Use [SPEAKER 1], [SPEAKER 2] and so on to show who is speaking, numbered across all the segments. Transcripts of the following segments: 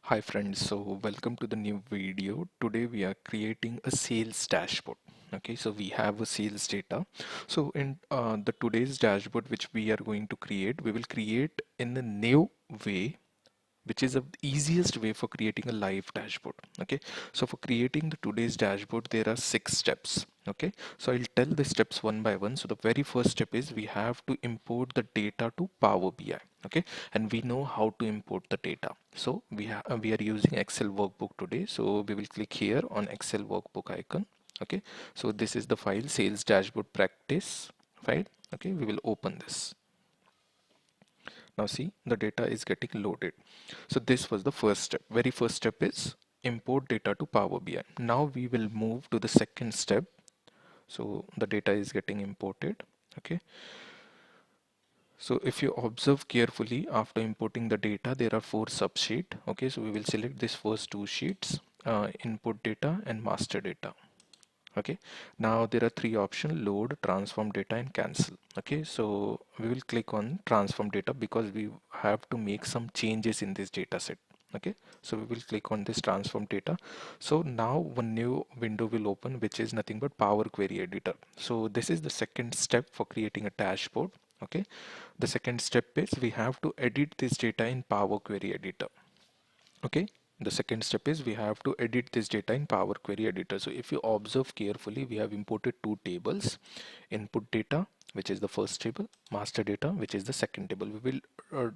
[SPEAKER 1] Hi friends, so welcome to the new video. Today we are creating a sales dashboard. Okay, so we have a sales data. So in the today's dashboard which we are going to create, we will create in a new way, which is the easiest way for creating a live dashboard. Okay, so for creating the today's dashboard there are 6 steps. Okay, so I'll tell the steps one by one. So the very first step is we have to import the data to Power BI. Okay, and we know how to import the data. So we are using Excel workbook today, so we will click here on Excel workbook icon. Okay, so this is the file, sales dashboard practice file. Okay, we will open this. Now see, the data is getting loaded. So this was the first step. Very first step is import data to Power BI. Now we will move to the second step. So the data is getting imported. Okay. So if you observe carefully, after importing the data, there are 4 subsheets. Okay, so we will select these first 2 sheets, input data and master data. Okay, now there are 3 options: load, transform data and cancel. Okay, so we will click on transform data because we have to make some changes in this data set. Okay, so we will click on this transform data. So now one new window will open, which is nothing but Power Query Editor. So this is the second step for creating a dashboard. Okay, the second step is we have to edit this data in Power Query Editor. Okay, the second step is we have to edit this data in Power Query Editor. So if you observe carefully, we have imported 2 tables: input data, which is the first table; master data, which is the second table. We will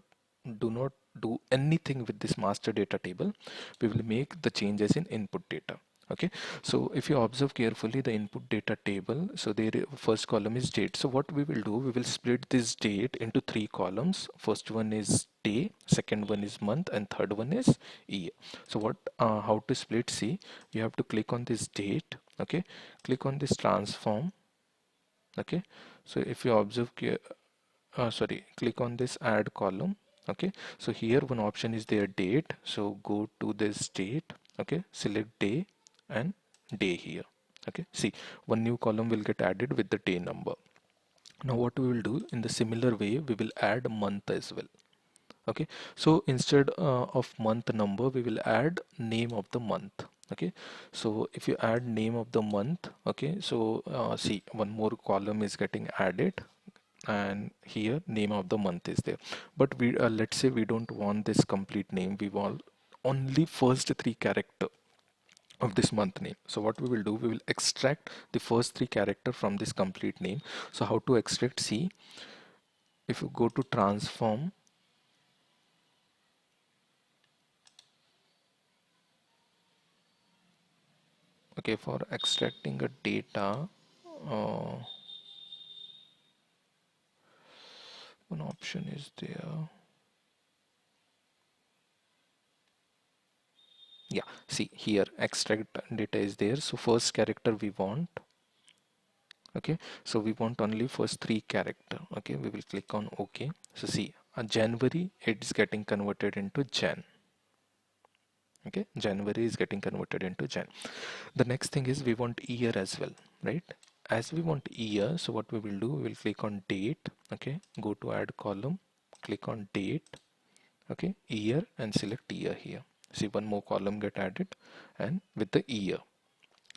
[SPEAKER 1] do not do anything with this master data table. We will make the changes in input data. Okay, so if you observe carefully the input data table, so the first column is date. So what we will do, we will split this date into 3 columns. First one is day, second one is month, and third one is year. So how to split? See, you have to click on this date. Okay, click on this transform. Okay, so if you observe click on this add column. Okay, so here one option is there, date. So go to this date. Okay, select day and day here. Okay, see, one new column will get added with the day number. Now what we will do, in the similar way we will add month as well. Okay, so instead of month number, we will add name of the month. Okay, so if you add name of the month, okay, so see, one more column is getting added, and here name of the month is there. But we let's say we don't want this complete name, we want only first 3 character of this month name. So what we will do, we will extract the first 3 character from this complete name. So how to extract? See, if you go to transform. Okay, for extracting a data, uh, one option is there. Yeah, see here, extract data is there. So first character we want. Okay, so we want only first 3 character. Okay, we will click on OK. So see, January, it's getting converted into Jan. Okay, January is getting converted into Jan. The next thing is we want year as well, right? As we want year, so what we will do, we will click on date. Okay, go to add column, click on date. Okay, year, and select year here. See, one more column get added and with the year.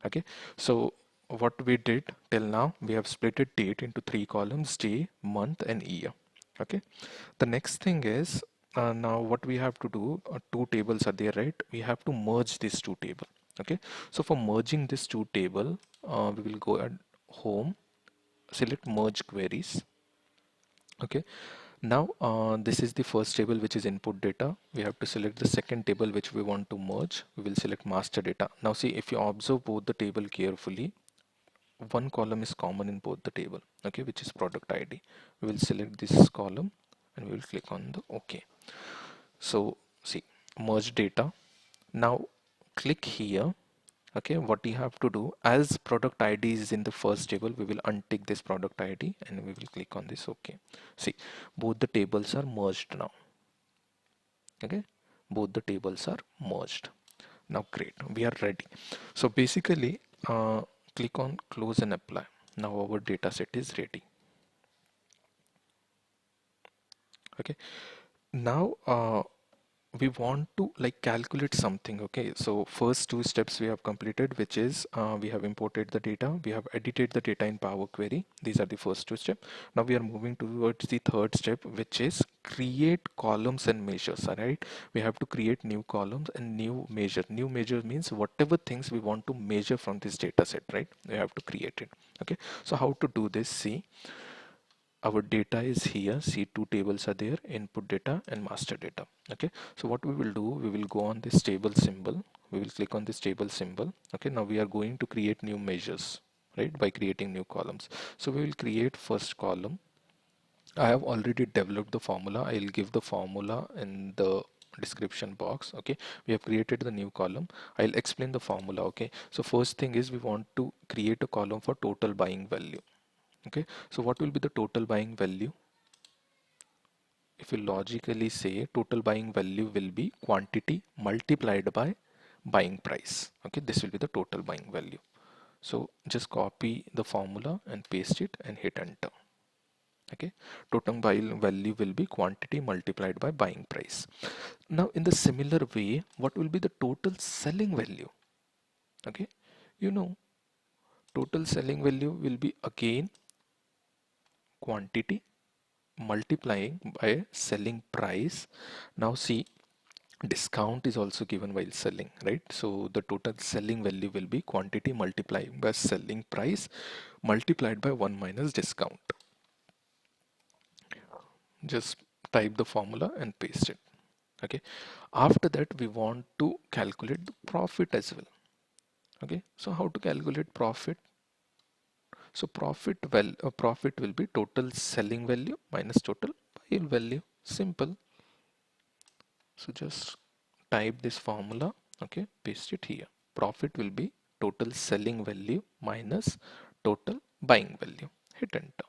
[SPEAKER 1] Okay, so what we did till now, we have split it date into 3 columns: day, month and year. Okay, the next thing is now what we have to do, 2 tables are there, right? We have to merge these 2 tables. Okay, so for merging this 2 table, we will go at home, select merge queries. Okay, now this is the first table, which is input data. We have to select the second table which we want to merge. We will select master data. Now see, if you observe both the table carefully, one column is common in both the table, okay, which is product ID. We will select this column and we will click on the OK. So see, merge data. Now click here. Okay, what you have to do, as product ID is in the first table, we will untick this product ID and we will click on this OK. See, both the tables are merged now. Okay, both the tables are merged. Now great, we are ready. So basically click on close and apply. Now our data set is ready. Okay, now we want to like calculate something. Okay, so first two steps we have completed, which is we have imported the data, we have edited the data in Power Query. These are the first two steps. Now we are moving towards the third step, which is create columns and measures. All right, we have to create new columns and new measure. New measure means whatever things we want to measure from this data set, right? We have to create it. Okay, so how to do this? See, our data is here. See, two tables are there, input data and master data. Okay, so what we will do, we will go on this table symbol, we will click on this table symbol. Okay, now we are going to create new measures, right, by creating new columns. So we will create first column. I have already developed the formula. I'll give the formula in the description box. Okay, we have created the new column. I'll explain the formula. Okay, so first thing is we want to create a column for total buying value. Okay, so what will be the total buying value? If you logically say, total buying value will be quantity multiplied by buying price. Okay, this will be the total buying value. So just copy the formula and paste it and hit enter. Okay, total buying value will be quantity multiplied by buying price. Now in the similar way, what will be the total selling value? Okay, you know, total selling value will be again quantity multiplying by selling price. Now see, discount is also given while selling, right? So the total selling value will be quantity multiplied by selling price multiplied by 1 minus discount. Just type the formula and paste it. Okay, after that we want to calculate the profit as well. Okay, so how to calculate profit? So profit will be total selling value minus total buy value. Simple. So just type this formula. Okay, paste it here. Profit will be total selling value minus total buying value. Hit enter.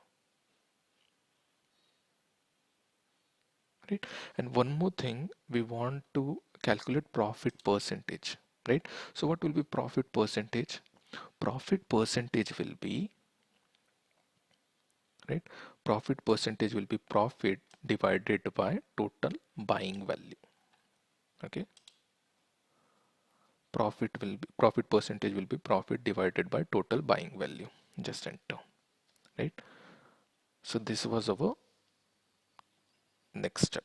[SPEAKER 1] Right, and one more thing, we want to calculate profit percentage, right? So what will be profit percentage? Profit percentage will be, right, profit percentage will be profit divided by total buying value. Okay, profit percentage will be profit divided by total buying value. Just enter. Right, so this was our next step.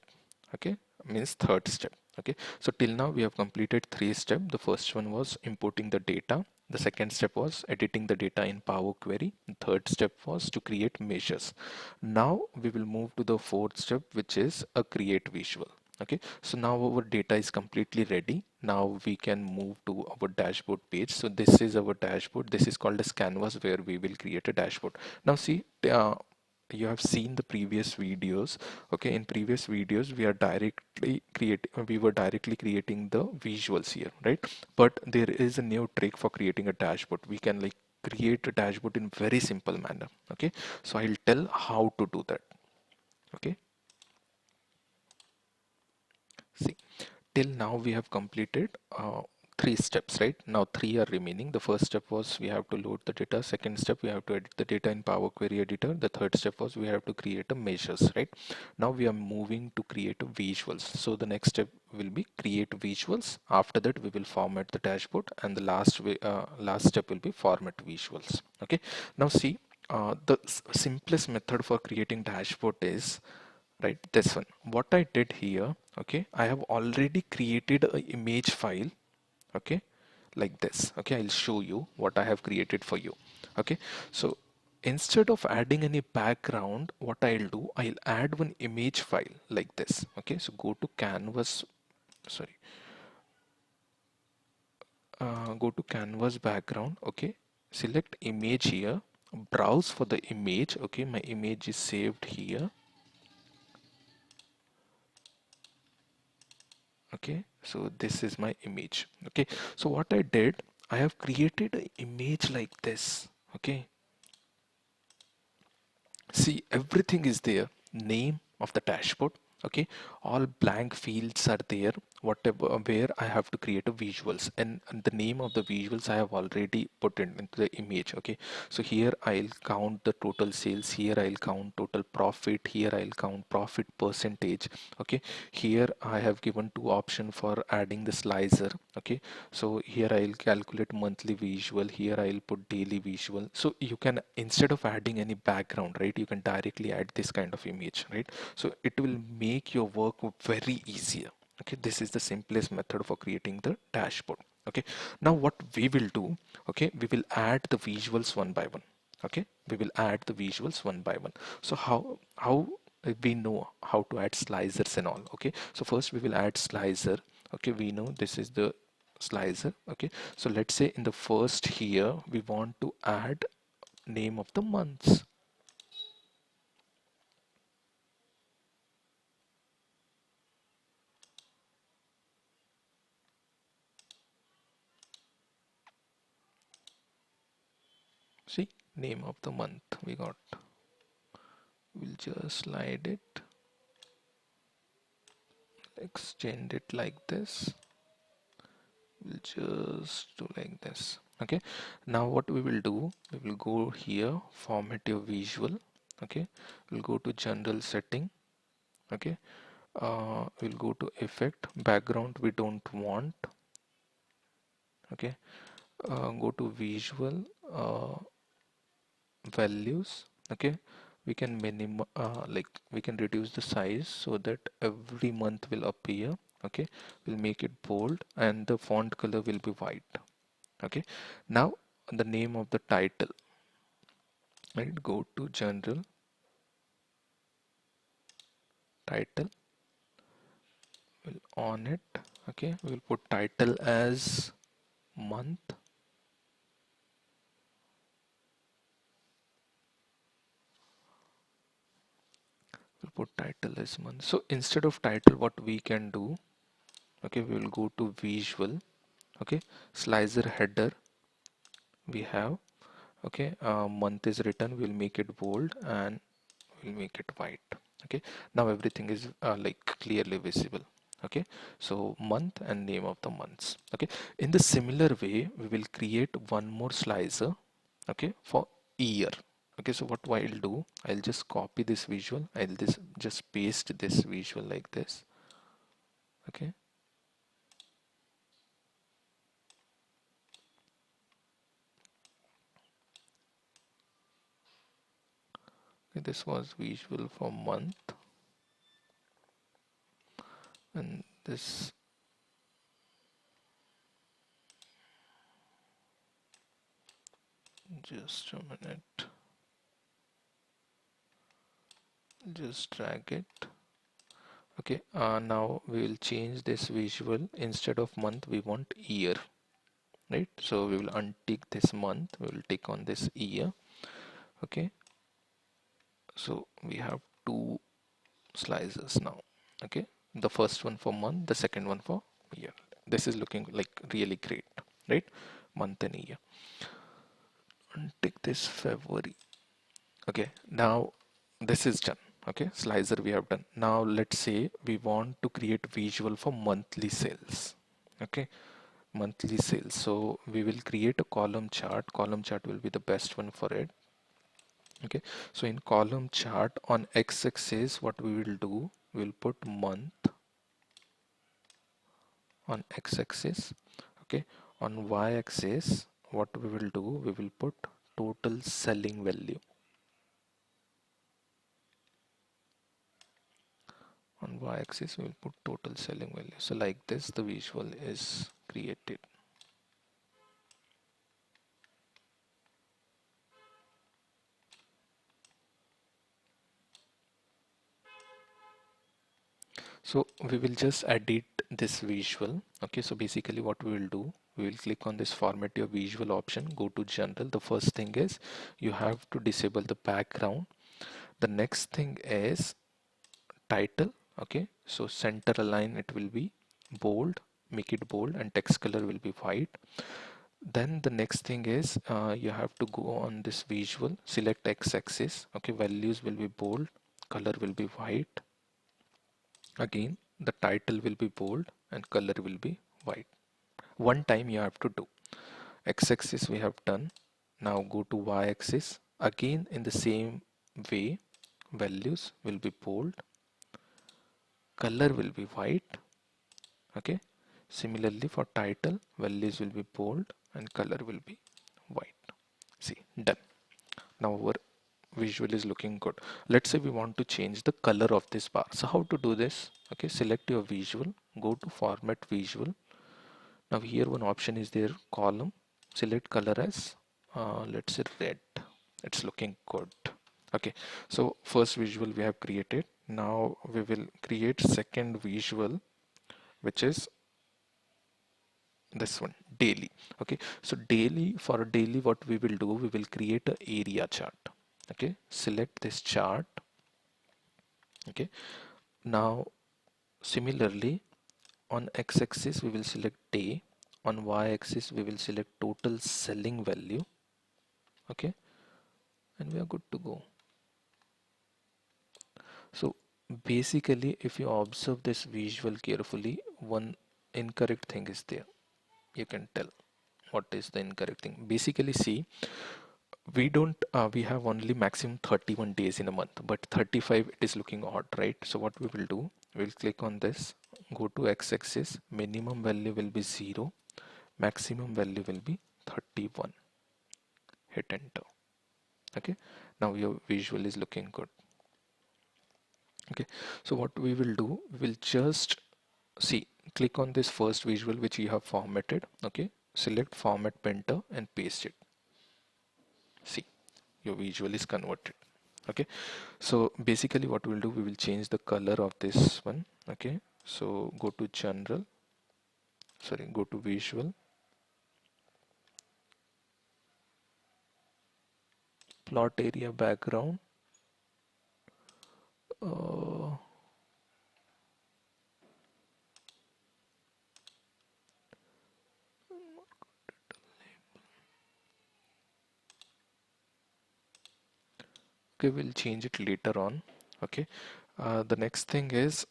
[SPEAKER 1] Okay, means third step. Okay, so till now we have completed three steps. The first one was importing the data, the second step was editing the data in Power Query, the third step was to create measures. Now we will move to the fourth step, which is a create visual. Okay, so now our data is completely ready. Now we can move to our dashboard page. So this is our dashboard. This is called as canvas, where we will create a dashboard. Now see, you have seen the previous videos. Okay, in previous videos we were directly creating the visuals here, right? But there is a new trick for creating a dashboard. We can like create a dashboard in very simple manner. Okay, so I'll tell how to do that. Okay, see, till now we have completed three steps, right? Now three are remaining. The first step was we have to load the data. Second step, we have to edit the data in Power Query editor. The third step was we have to create a measures, right? Now we are moving to create a visuals. So the next step will be create visuals. After that we will format the dashboard, and the last step will be format visuals. Okay, now see, the simplest method for creating dashboard is, right, this one. What I did here, okay, I have already created an image file. Okay, like this. Okay, I'll show you what I have created for you. Okay, so instead of adding any background, what I'll do, I'll add one image file like this. Okay, so go to canvas, sorry, go to canvas background. Okay, select image here, browse for the image. Okay, my image is saved here. Okay, so this is my image. Okay, so what I did, I have created an image like this. Okay, see, everything is there. Name of the dashboard, Okay, all blank fields are there, whatever where I have to create a visuals, and the name of the visuals I have already put it into the image. Okay, so here I'll count the total sales, here I'll count total profit, here I'll count profit percentage. Okay, here I have given two options for adding the slicer. Okay, so here I'll calculate monthly visual, here I'll put daily visual. So you can, instead of adding any background, right, you can directly add this kind of image, right? So it will make your work very easier. Okay, this is the simplest method for creating the dashboard. Okay, now what we will do, okay, we will add the visuals one by one. Okay, we will add the visuals one by one. So how we know how to add slicers and all. Okay, so first we will add slicer. Okay, we know this is the slicer. Okay, so let's say in the first here we want to add name of the months. See, name of the month we got. We'll just slide it, extend it like this. We'll just do like this. Okay, now what we will do, we will go here, format your visual. Okay, we'll go to general setting. Okay, we'll go to effect, background we don't want. Okay, go to visual, values. Okay, we can like we can reduce the size so that every month will appear. Okay, we'll make it bold and the font color will be white. Okay, now the name of the title, right, go to general, title, we'll on it. Okay, we'll put title as month. We'll put title as month. So instead of title, what we can do, okay, we will go to visual. Okay, slicer header we have. Okay, month is written, we'll make it bold and we'll make it white. Okay, now everything is like clearly visible. Okay, so month and name of the months. Okay, in the similar way we will create one more slicer. Okay, for year. Okay, so what I'll do, I'll just copy this visual, I'll just paste this visual like this. Okay, okay, this was visual for month, and this, just a minute, just drag it. Okay, now we will change this visual. Instead of month we want year, right? So we will untick this month, we will tick on this year. Okay, so we have two slices now. Okay, the first one for month, the second one for year. This is looking like really great, right? Month and year. Untick this February. Okay, now this is done. Okay, slicer we have done. Now let's say we want to create visual for monthly sales. Okay, monthly sales. So we will create a column chart will be the best one for it. Okay, so in column chart on x-axis what we will do, we will put month on x-axis. Okay, on y-axis what we will do, we will put total selling value. On y-axis we will put total selling value. So like this the visual is created. So we will just edit this visual. Okay, so basically what we will do, we will click on this format your visual option, go to general. The first thing is you have to disable the background. The next thing is title. Okay, so center align, it will be bold, make it bold, and text color will be white. Then the next thing is you have to go on this visual, select x-axis. Okay, values will be bold, color will be white. Again, the title will be bold and color will be white. One time you have to do. X-axis we have done. Now go to Y-axis. Again in the same way, values will be bold, color will be white. Okay. Similarly for title, values will be bold and color will be white. See, done. Now our visual is looking good. Let's say we want to change the color of this bar. So how to do this? Okay, select your visual, go to format visual. Now here one option is there, column. Select color as let's say red. It's looking good. Okay, so first visual we have created. Now we will create second visual, which is this one, daily. Okay, so daily, for daily what we will do, we will create a area chart. Okay, select this chart. Okay, now similarly on x-axis we will select day, on y-axis we will select total selling value. Okay, and we are good to go. So basically if you observe this visual carefully, one incorrect thing is there. You can tell what is the incorrect thing. Basically see, we have only maximum 31 days in a month, but 35 it is looking odd, right? So what we will do, we'll click on this, go to x-axis, minimum value will be 0, maximum value will be 31, hit enter. Okay, now your visual is looking good. Okay, so what we will do, we will just see, click on this first visual which you have formatted. Okay, select format painter and paste it. See, your visual is converted. Okay, so basically what we'll do, we will change the color of this one. Okay, so go to general, sorry, go to visual, plot area background, uh, okay, we'll change it later on. Okay, the next thing is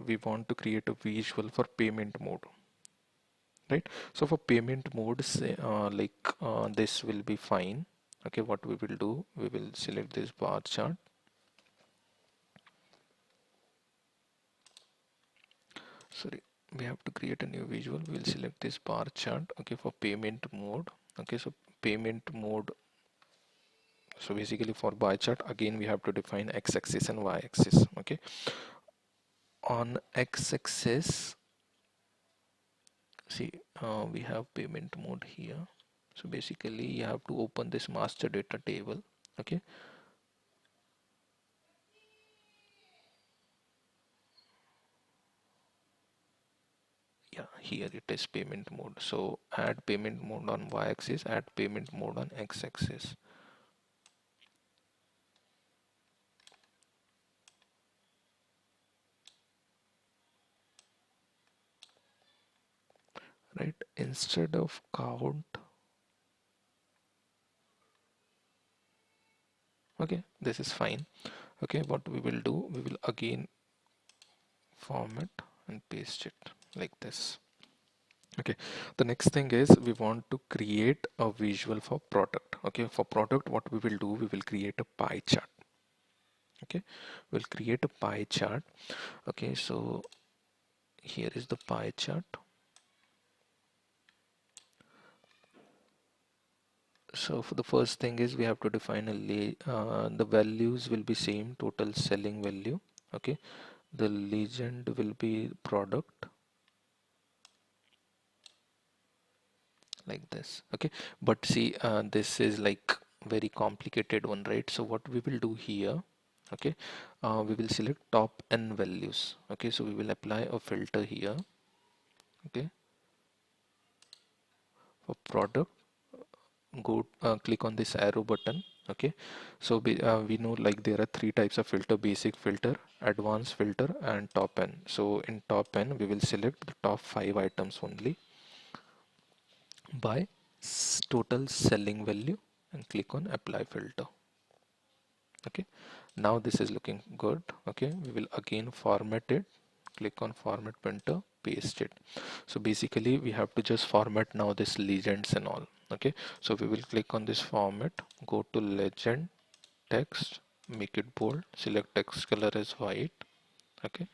[SPEAKER 1] we want to create a visual for payment mode, right? So for payment mode, say, this will be fine. Okay, what we will do, we will select this bar chart. Sorry, we have to create a new visual. We will select this bar chart. Okay, for payment mode. Okay, so payment mode, so basically for bar chart, again we have to define x-axis and y-axis. Okay, on x-axis, see, we have payment mode here. So basically you have to open this master data table. Okay, yeah, here it is payment mode. So add payment mode on y-axis, add payment mode on x-axis. Right, instead of count. Okay, this is fine. Okay, what we will do, we will again format and paste it like this. Okay, the next thing is we want to create a visual for product. Okay, for product what we will do, we will create a pie chart. Okay, we'll create a pie chart. Okay, so here is the pie chart. So for the first thing is we have to define the values will be same, total selling value. Okay, the legend will be product, like this. Okay, but see, this is like very complicated one, right? So what we will do here, okay, we will select top n values. Okay, so we will apply a filter here. Okay, for product, go click on this arrow button. Okay, so we know like there are three types of filter: basic filter, advanced filter, and top n. So in top n we will select the top 5 items only by total selling value and click on apply filter. Okay, now this is looking good. Okay, we will again format it. click on format printer, paste it. So basically we have to just format now this legends and all. Okay, so we will click on this format, go to legend, text, make it bold, select text color as white. Okay,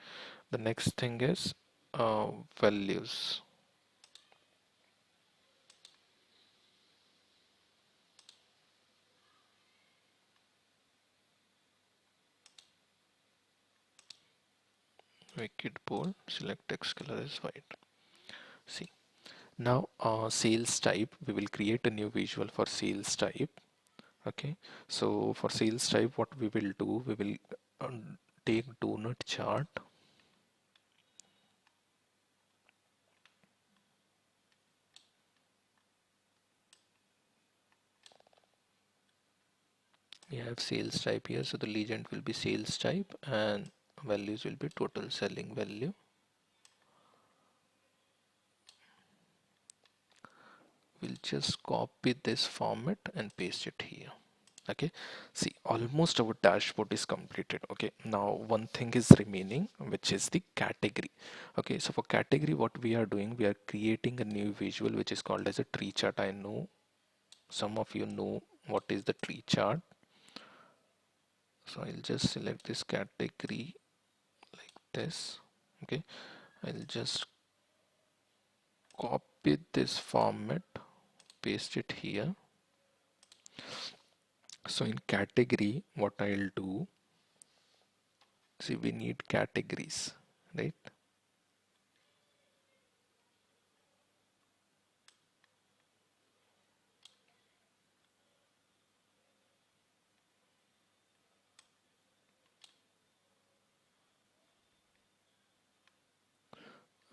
[SPEAKER 1] the next thing is values. Make it bold, select text color as white. See, now sales type, we will create a new visual for sales type. Okay, so for sales type, what we will do, we will take donut chart. We have sales type here, so the legend will be sales type and values will be total selling value. We'll just copy this format and paste it here. Okay, see, almost our dashboard is completed. Okay, now one thing is remaining, which is the category. Okay, so for category, what we are doing, we are creating a new visual which is called as a tree chart. I know some of you know what is the tree chart. So I'll just select this category like this. Okay, I'll just copy this format, paste it here. So in category, what I'll do, see, we need categories, right?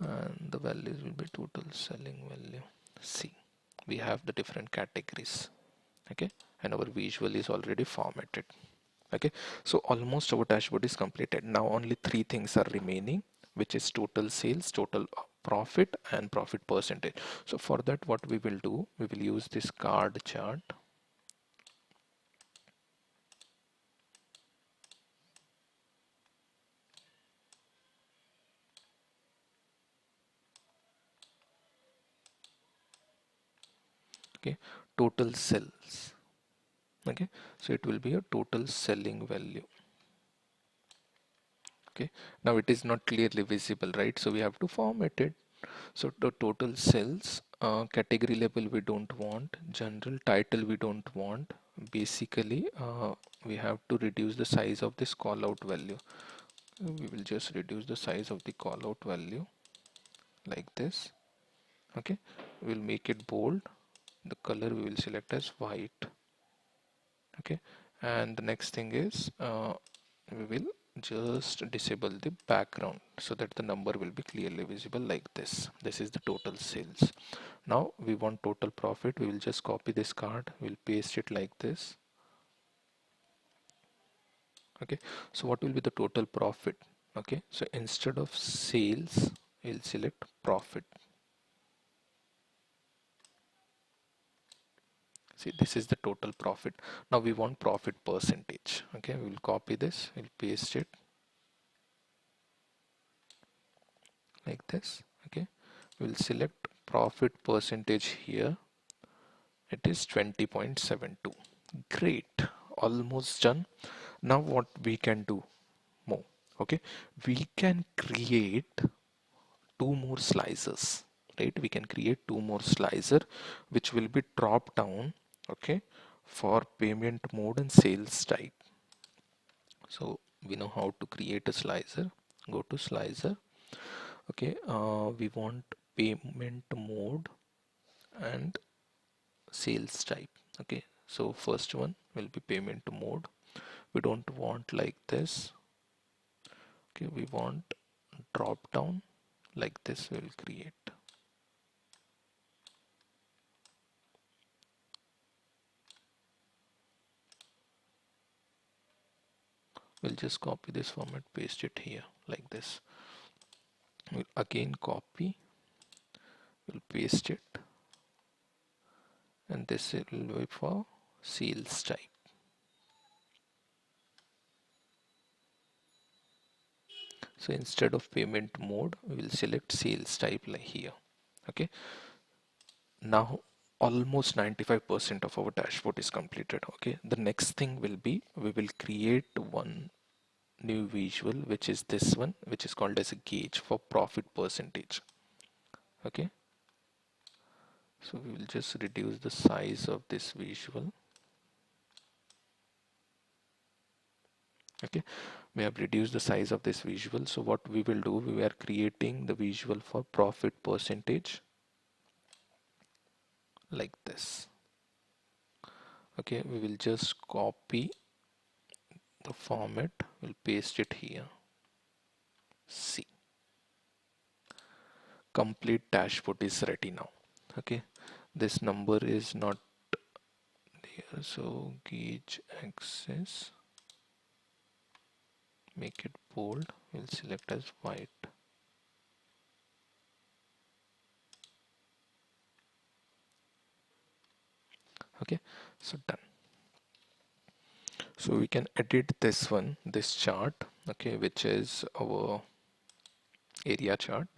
[SPEAKER 1] And the values will be total selling value. See, we have the different categories. Okay, and our visual is already formatted. Okay, so almost our dashboard is completed. Now only three things are remaining, which is total sales, total profit, and profit percentage. So for that, what we will do, we will use this card chart. Okay, total sales. Okay, so it will be a total selling value. Okay, now it is not clearly visible, right? So we have to format it. So the total sales, category label we don't want, general title we don't want. Basically we have to reduce the size of this call out value. We will just reduce the size of the call out value like this. Okay, we'll make it bold. The color we will select as white. Okay, and the next thing is we will just disable the background so that the number will be clearly visible like this. This is the total sales. Now we want total profit. We will just copy this card, we'll paste it like this. Okay, so what will be the total profit? Okay, so instead of sales, we'll select profit. See, this is the total profit. Now we want profit percentage. Okay, we'll copy this, we'll paste it like this. Okay, we'll select profit percentage here. It is 20.72. Great, almost done. Now what we can do more? Okay, we can create two more slicers, right? We can create two more slicer which will be drop down, okay, for payment mode and sales type. So we know how to create a slicer. Go to slicer. Okay, we want payment mode and sales type. Okay, so first one will be payment mode. We don't want like this. Okay, we want drop down like this. We'll create. We'll just copy this format, paste it here like this. We'll again copy, we'll paste it, and this will be for sales type. So instead of payment mode, we will select sales type like here. Okay, now almost 95% of our dashboard is completed. Okay, the next thing will be we will create one new visual, which is this one, which is called as a gauge for profit percentage. Okay, so we will just reduce the size of this visual. Okay, we have reduced the size of this visual. So what we will do, we are creating the visual for profit percentage like this. Okay, we will just copy the format, we'll paste it here. See, complete dashboard is ready now. Okay, this number is not there, so gauge axis, make it bold, we'll select as white. Okay, so done. So we can edit this one, this chart, okay, which is our area chart.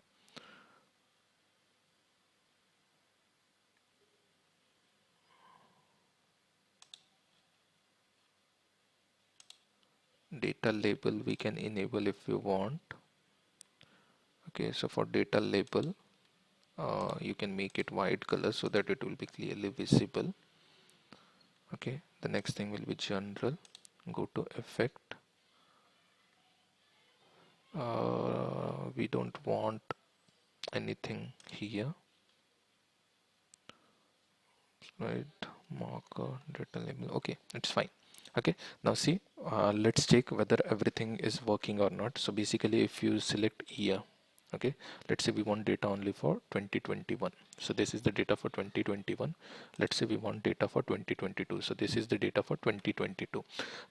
[SPEAKER 1] Data label we can enable if we want. Okay, so for data label, you can make it white color so that it will be clearly visible. Okay, the next thing will be general. Go to effect. We don't want anything here, right? Marker, data label. Okay, it's fine. Okay, now see, let's check whether everything is working or not. So basically, if you select here, okay, let's say we want data only for 2021. So this is the data for 2021. Let's say we want data for 2022. So this is the data for 2022.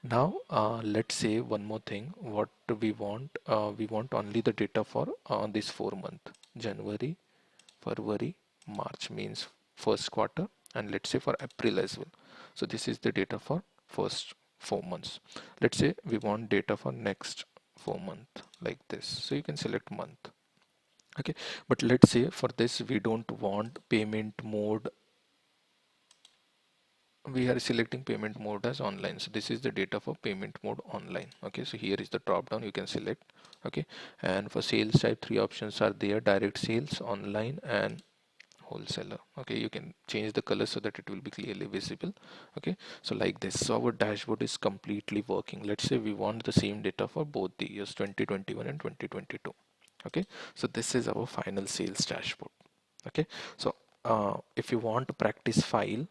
[SPEAKER 1] Now let's say one more thing. What we want only the data for this 4 month: January, February, March, means first quarter, and let's say for April as well. So this is the data for first 4 months. Let's say we want data for next 4 month like this. So you can select month. Okay, but let's say for this we don't want payment mode. We are selecting payment mode as online. So this is the data for payment mode online. Okay, so here is the drop down, you can select. Okay, and for sales type, three options are there: direct sales, online, and wholesaler. Okay, you can change the color so that it will be clearly visible. Okay, so like this, so our dashboard is completely working. Let's say we want the same data for both the years 2021 and 2022. Okay, so this is our final sales dashboard. Okay, so if you want to practice file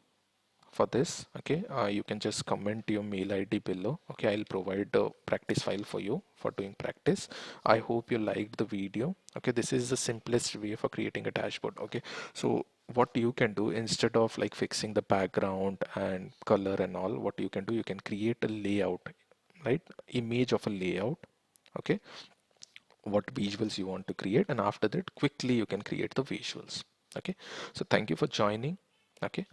[SPEAKER 1] for this, okay, you can just comment your mail ID below. Okay, I'll provide the practice file for you for doing practice. I hope you liked the video. Okay, this is the simplest way for creating a dashboard. Okay, so what you can do, instead of like fixing the background and color and all, what you can do, you can create a layout, right? Image of a layout. Okay, what visuals you want to create, and after that quickly you can create the visuals. Okay, so thank you for joining. Okay.